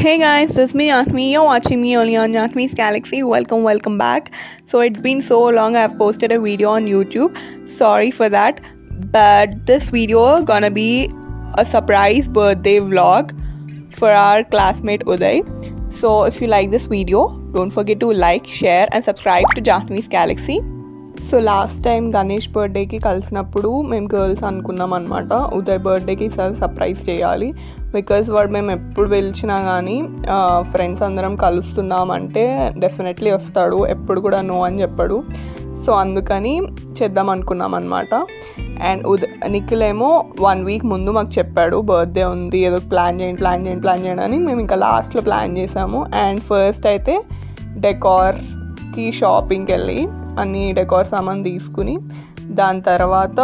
Hey guys, this is me Atmi. You're watching me only on Atmi's Galaxy. Welcome back. So it's been so long I've posted a video on YouTube. Sorry for that. But this video gonna be a surprise birthday vlog for our classmate Uday. So if you like this video, don't forget to like, share and subscribe to Atmi's Galaxy. So last time Ganesh బర్త్డేకి కలిసినప్పుడు మేము girls అనుకున్నాం అనమాట, ఉదయ్ బర్త్డేకి ఈసారి surprise చేయాలి. Because వాడు మేము ఎప్పుడు పిలిచినా కానీ ఫ్రెండ్స్ అందరం కలుస్తున్నామంటే డెఫినెట్లీ వస్తాడు, ఎప్పుడు కూడా నో అని చెప్పాడు. సో అందుకని చేద్దాం అనుకున్నాం అనమాట. అండ్ నిఖిల్ ఏమో 1 వీక్ ముందు మాకు చెప్పాడు బర్త్డే ఉంది, ఏదో ప్లాన్ చేయండి అని. మేము ఇంకా లాస్ట్లో ప్లాన్ చేసాము. అండ్ ఫస్ట్ అయితే డెకార్కి షాపింగ్కి వెళ్ళి అన్ని డెకార్ సామాన్ తీసుకుని దాని తర్వాత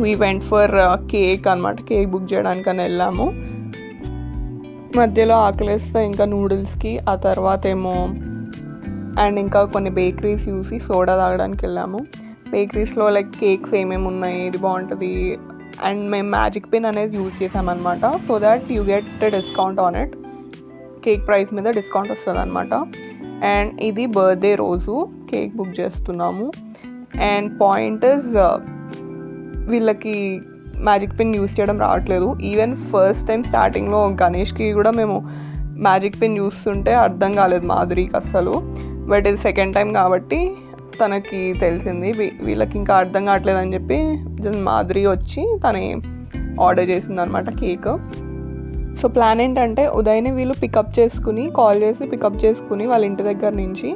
వీ వెంట్ ఫర్ కేక్ అనమాట. కేక్ బుక్ చేయడానికని వెళ్ళాము. మధ్యలో ఆకలిస్తే ఇంకా నూడిల్స్కి, ఆ తర్వాత ఏమో అండ్ ఇంకా కొన్ని బేకరీస్ చూసి సోడా తాగడానికి వెళ్ళాము. బేకరీస్లో లైక్ కేక్స్ ఏమేమి ఉన్నాయి, ఏది బాగుంటుంది. అండ్ మేము మ్యాజిక్ పిన్ అనేది యూజ్ చేసామన్నమాట, so that you get discount on it. Cake price మీద డిస్కౌంట్ వస్తుంది అనమాట. అండ్ ఇది బర్త్డే రోజు కేక్ బుక్ చేస్తున్నాము. అండ్ పాయింట్ ఇస్ వీళ్ళకి మ్యాజిక్ పిన్ యూస్ చేయడం రావట్లేదు. ఈవెన్ ఫస్ట్ టైం స్టార్టింగ్లో గణేష్కి కూడా మేము మ్యాజిక్ పిన్ చూస్తుంటే అర్థం కాలేదు మాధురికి అస్సలు. బట్ ఇది సెకండ్ టైం కాబట్టి తనకి తెలిసింది. వీళ్ళకి ఇంకా అర్థం కావట్లేదు అని చెప్పి మాధురి వచ్చి తనే ఆర్డర్ చేసింది అనమాట కేక్. సో ప్లాన్ ఏంటంటే ఉదయ్ని వీళ్ళు కాల్ చేసి పికప్ చేసుకుని వాళ్ళ ఇంటి దగ్గర నుంచి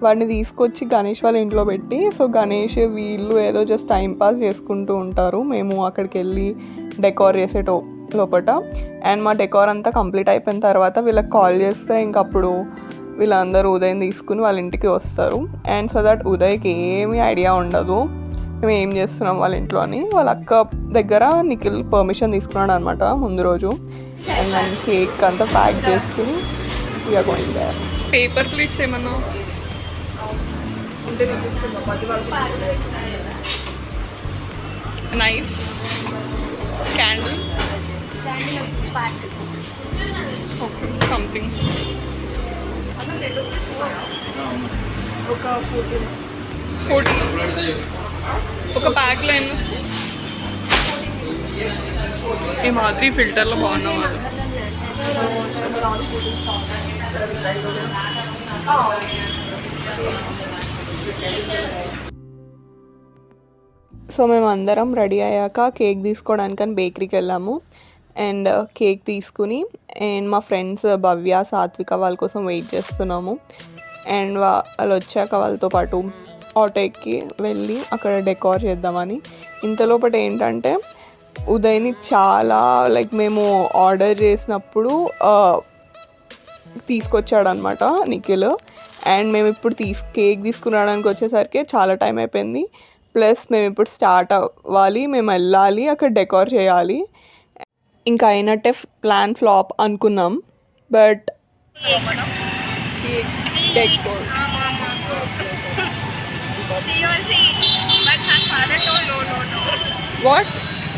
వాడిని తీసుకొచ్చి గణేష్ వాళ్ళ ఇంట్లో పెట్టి, సో గణేష్ వీళ్ళు ఏదో జస్ట్ టైం పాస్ చేసుకుంటూ ఉంటారు. మేము అక్కడికి వెళ్ళి డెకార్ చేసే లోపల. అండ్ మా డెకార్ అంతా కంప్లీట్ అయిపోయిన తర్వాత వీళ్ళకి కాల్ చేస్తే ఇంకప్పుడు వీళ్ళందరూ ఉదయ్ని తీసుకుని వాళ్ళ ఇంటికి వస్తారు. అండ్ సో దట్ ఉదయ్కి ఏమీ ఐడియా ఉండదు మేము ఏం చేస్తున్నాం వాళ్ళ ఇంట్లో అని. వాళ్ళ అక్క దగ్గర నిఖిల్ పర్మిషన్ తీసుకున్నాడు అనమాట ముందు రోజు. అండ్ దాన్ని కేక్ అంతా ప్యాక్ చేసుకుని we are going there. Paper plates ఏమన్నా నైఫ్, క్యాండిల్, ఓకే సంథింగ్. ఒక 40 ఒక బ్యాగ్లో ఎన్ని వస్తాయి? ఈ మాదిరి ఫిల్టర్లో బాగున్నాం వాళ్ళు. సో మేము అందరం రెడీ అయ్యాక కేక్ తీసుకోవడానికని బేకరీకి వెళ్ళాము. అండ్ కేక్ తీసుకుని అండ్ మా ఫ్రెండ్స్ భవ్య, సాత్విక వాళ్ళ కోసం వెయిట్ చేస్తున్నాము. అండ్ వాళ్ళు వచ్చాక వాళ్ళతో పాటు ఆటో ఎక్కి వెళ్ళి అక్కడ డెకార్ చేద్దామని. ఇంతలోపట ఏంటంటే ఉదయ్ని చాలా లైక్ మేము ఆర్డర్ చేసినప్పుడు తీసుకొచ్చాడనమాట నిఖిల్. అండ్ మేము ఇప్పుడు కేక్ తీసుకురావడానికి వచ్చేసరికి చాలా టైం అయిపోయింది. ప్లస్ మేము ఇప్పుడు స్టార్ట్ అవ్వాలి, మేము వెళ్ళాలి, అక్కడ డెకార్ చేయాలి. ఇంకా అయినట్టే ప్లాన్ ఫ్లాప్ అనుకున్నాం. But decor what?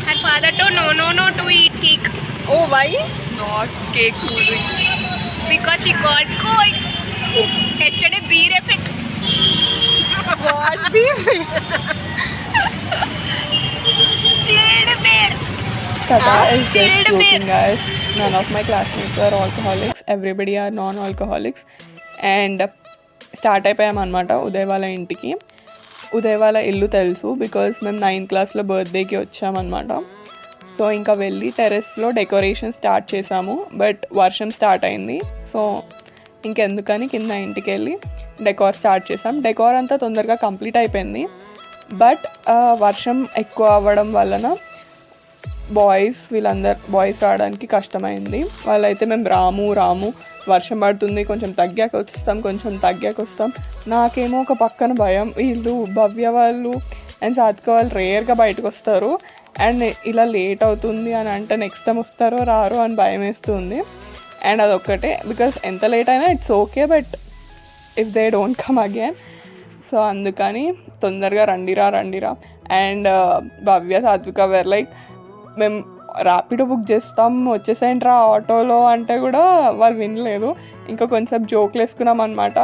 Her father told no to eat cake. Oh, why? Not cake, cool drinks. Because she got cold. Yesterday beer effect. What beer? Chilled beer. Sada is just Chilled joking, beer. guys. None of my classmates are alcoholics. Everybody are non-alcoholics. And start అయిపోయాం అనమాట ఉదయ్ వాళ్ళ ఇంటికి. ఉదయ్ వాళ్ళ ఇల్లు తెలుసు because మేము 9th క్లాస్లో బర్త్డేకి వచ్చామన్నమాట. సో ఇంకా వెళ్ళి టెర్రస్లో డెకరేషన్ స్టార్ట్ చేసాము. బట్ వర్షం స్టార్ట్ అయింది, సో ఇంకెందుకని కింద ఇంటికి వెళ్ళి డెకార్ స్టార్ట్ చేసాం. డెకార్ అంతా తొందరగా కంప్లీట్ అయిపోయింది. బట్ వర్షం ఎక్కువ అవ్వడం వలన బాయ్స్ రావడానికి కష్టమైంది. వాళ్ళైతే మేము రాము వర్షం పడుతుంది, కొంచెం తగ్గాక వస్తాం. నాకేమో ఒక పక్కన భయం, వీళ్ళు భవ్య వాళ్ళు అండ్ సాత్విక వాళ్ళు రేర్గా బయటకు వస్తారు అండ్ ఇలా లేట్ అవుతుంది అని అంటే నెక్స్ట్ టైం వస్తారో రారో అని భయం వేస్తుంది. అండ్ అదొక్కటే, బికాస్ ఎంత లేట్ అయినా it's okay, but if they don't come again. So అందుకని తొందరగా రండిరా. అండ్ భవ్య, సాత్విక వేర్ లైక్ మేము ర్యాపిడో బుక్ చేస్తాం వచ్చేసేంట్రా ఆటోలో అంటే కూడా వాళ్ళు వినలేదు. ఇంకా కొంచెం జోకులు వేసుకున్నాం అనమాట.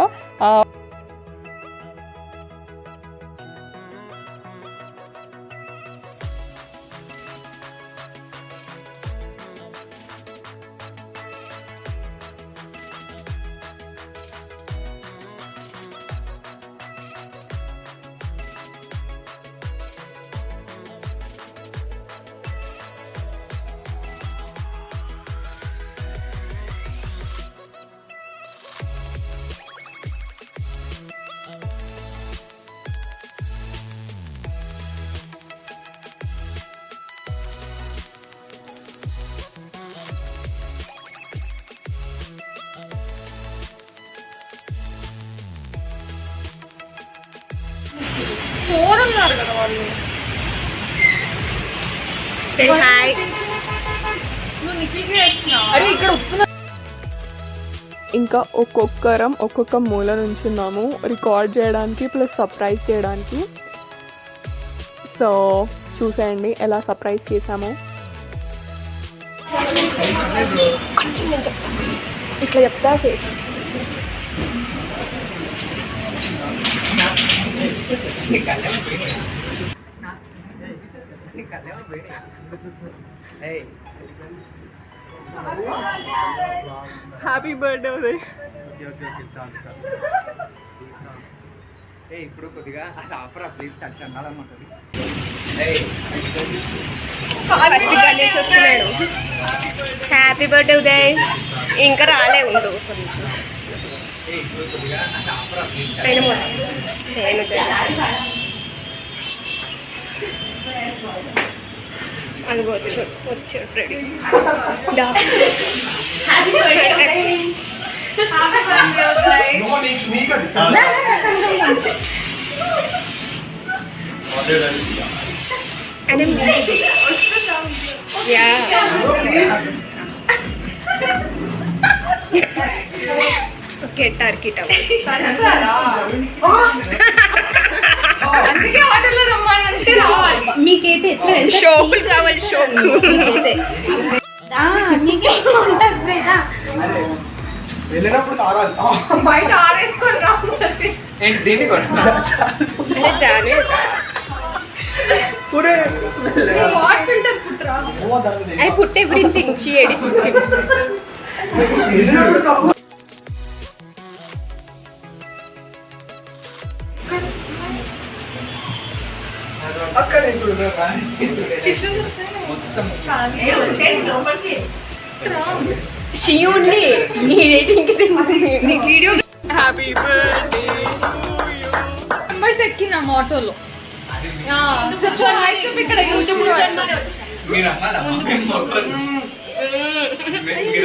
ఉన్నారు కదా వాళ్ళు. ఇక్కడ వస్తున్నా. ఇంకా ఒక్కొక్కరం ఒక్కొక్క మూల నుంచి ఉన్నాము రికార్డ్ చేయడానికి ప్లస్ సర్ప్రైజ్ చేయడానికి. సో చూసేయండి ఎలా సర్ప్రైజ్ చేసామో. ఇట్లా చెప్తా చేసి హ్యాపీ బర్త్డే ఉదయ్. ఇప్పుడు కొద్దిగా అది ఆపరా ప్లీజ్, చల్లాలనుకుంటుంది. ఫస్ట్ గణేష్ వస్తున్నాడు. Happy birthday Uday. ఇంకా రాలే ఉండు అది వచ్చాడు రెడీ. Okay Turkey towel. మీకైతే ఎట్లా షోకులు కావాలి. షోకు వెళ్ళినప్పుడు బయట ఆరేసుకొని I put everything. She edits it. She only editing video. Happy birthday numbers ఎక్కిన ఆటోలో ఇక్కడ యూట్యూబ్ లో మీరు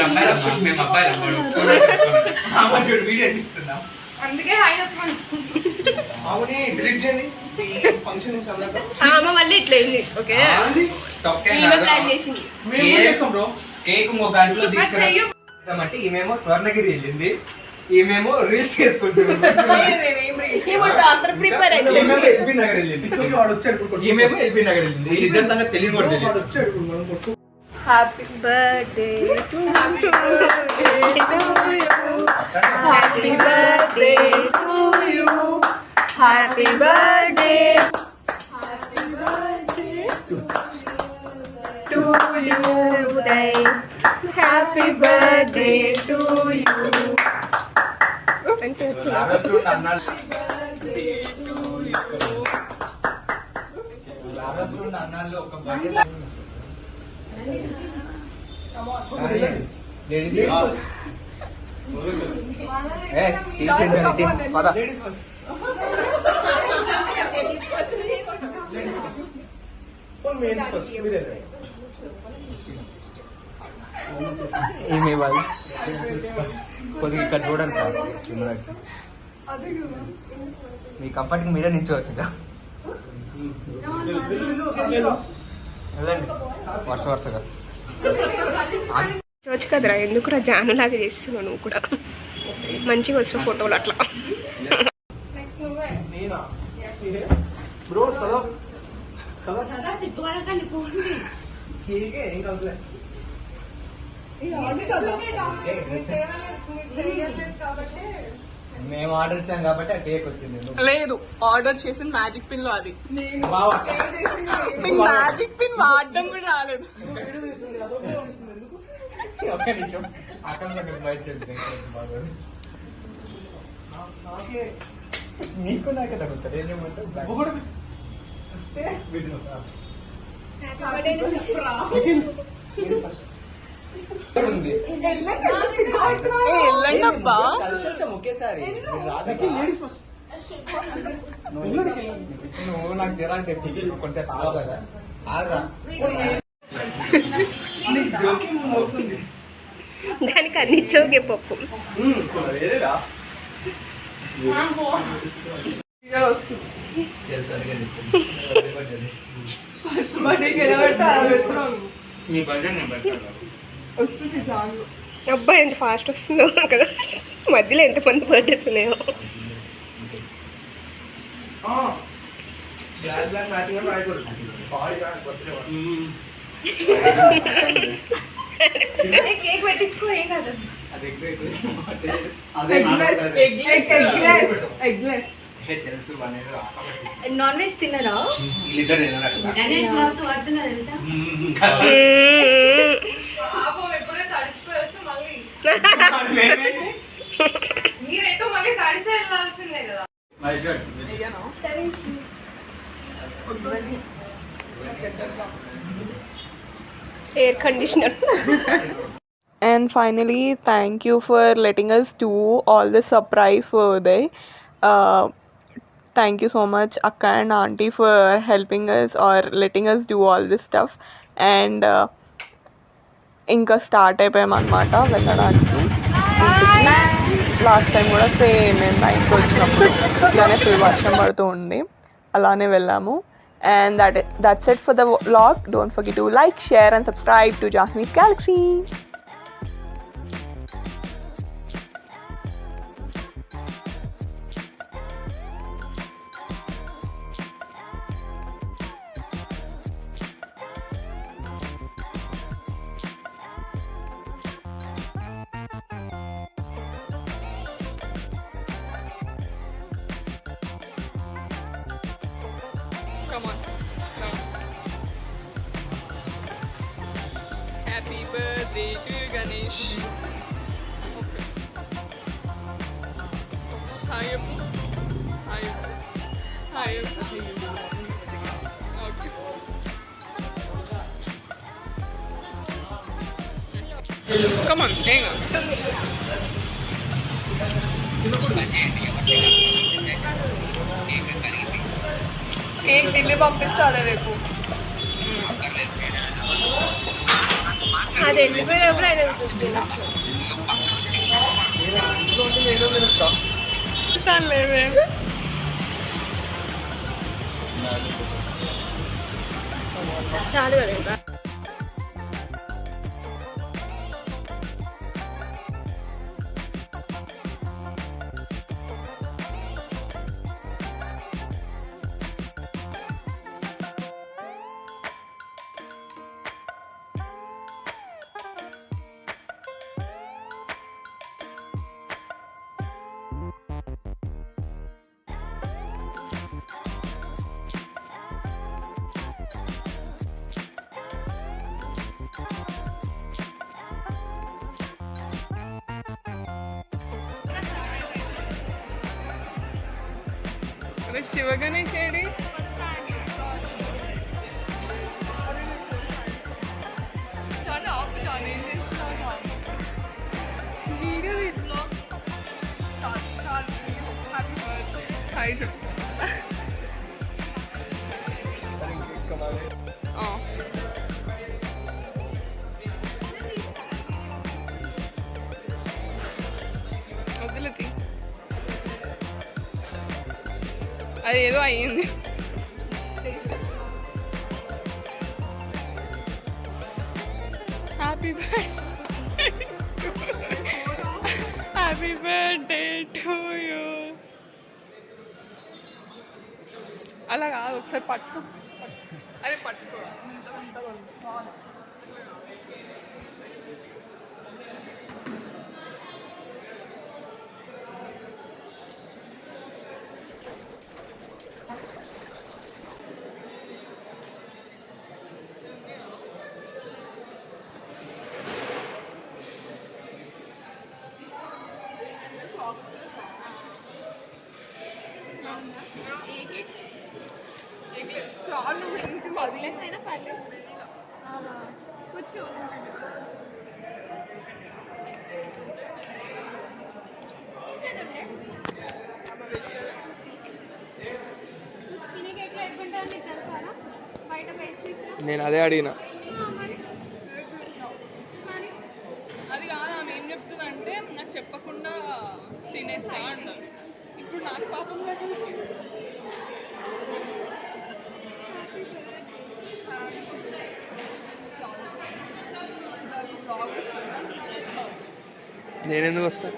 అమ్మాయిలమ్మా మేము అబ్బాయిలమ్మా చూడు వీడియో తీస్తున్నాం. అందుకే హాయ్ ఫంక్షన్ మళ్ళీ ఇట్లా అయింది. ఓకే ప్లాన్ చేసింది. కేక్ ఒక గంటలో తీసుకురామంటే ఈమెమో స్వర్ణగిరి వెళ్ళింది, ఈమెమో రీల్స్ చేసుకుంటుంది. ఎల్బీ నగర్ వెళ్ళింది, ఈమెమో ఎల్బీ నగర్ వెళ్ళింది. ఇద్దరు సంగతి తెలియని కూడా తెలియదు. Happy birthday to you. Happy birthday to you. Happy birthday to you Uday. Happy birthday to you. అన్నాళ్ళు ఒక ఏమి ఇవ్వాలి కొద్దిగా ఇక్కడ చూడండి సార్, మీ కంఫర్ట్కి మీరే నించోవచ్చు. వెళ్ళండి వరుసగా చూచు కదరా, ఎందుకురా జానులాగా చేస్తున్నావు నువ్వు కూడా. మంచిగా వస్తావు ఫోటోలు అట్లా. కేకే ఏం కాదులే. మేము ఆర్డర్ ఇచ్చాం కాబట్టి ఆ కేక్ వచ్చింది. లేదు, ఆర్డర్ చేసిన మ్యాజిక్ పిన్ లో అది. బావా. మ్యాజిక్ పిన్ వాడడం కూడా రాలేదు. ఒక్క నిమిషం అక్కడ సంగతి బయట చెప్తే నీకు నాకే తగ్గుతుంది. ఏం చేయమంటావు? ఉంది వెళ్ళండి అబ్బా. కలిసి ఉంటాం ఒకేసారి. నువ్వు నాకు చిరాకు తెప్పించి కొంచెం ఆగదా? ఆగరా జోకింగ్ అవుతుంది. దానికి అన్ని చోకే పప్పు. వేరేరా వస్తుంది. మీ బడ్జెట్ నేను పెట్టాను. వస్తుంది చాలు. అబ్బాయి ఎంత ఫాస్ట్ వస్తుందో కదా. మధ్యలో ఎంతమంది బర్త్డేస్ ఉన్నాయో. బ్లాక్ బ్లాక్ మ్యాచింగ్ అని రాయకూడదు. కేక్ పెట్టించుకో, ఏం కాదు. అది ఎగ్లెస్ తెలుసు నాన్ వెజ్ తినరా? వీళ్ళిద్దరు ఎప్పుడే తడిసిపోయి వస్తే మళ్ళీ మీరెట్టో మళ్ళీ తడిసే వెళ్ళాల్సిందే కదా. Air conditioner. And finally, thank you for letting us do all the surprise for Uday. Thank you so much Akka and Auntie for helping us or letting us do all this stuff. And ఇంకా start అయిపోయామన్నమాట వెళ్ళడానికి. Last time కూడా same మేము నైట్కి వచ్చినప్పుడు ఇలానే full వర్షం పడుతూ ఉంది, అలానే వెళ్ళాము. And that's it for the vlog. Don't forget to like, share and subscribe to Jasmine's Galaxy. Come on. Happy birthday to Ganesh. Okay. Hi. Hi. Hi. Okay. Come on, hang on. Cake Delhi పంపిస్తాడు రేపు. అది వెళ్ళిపోయినప్పుడు ఆయన చాలు కదా. అరే Sivaganesh AD? వదిలేతి అది ఏదో అయ్యింది. Happy birthday to you. అలా కాదు, ఒకసారి పట్టుకో. అరే పట్టుకో. చాలు వదిలేసి అయినా పర్లేదు కూర్చో బయట నేను అదే అడిగిన. అది కాదు, ఆమె ఏం చెప్తుంది అంటే నాకు చెప్పకుండా తినేస్తా అంటారు. ఇప్పుడు నాకు పాపం నేనెందుకు వస్తా?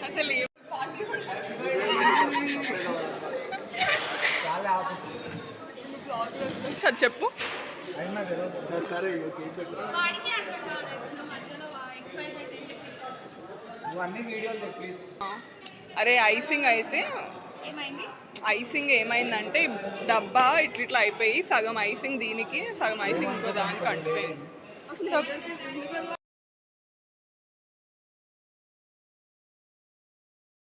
అసలు సార్ చెప్పు. అరే ఐసింగ్ అయితే ఏమైంది ఐసింగ్ ఏమైందంటే డబ్బా ఇట్లా అయిపోయి సగం ఐసింగ్ దీనికి సగం ఐసింగ్ ఇంకో దానికి అంటుపోయింది.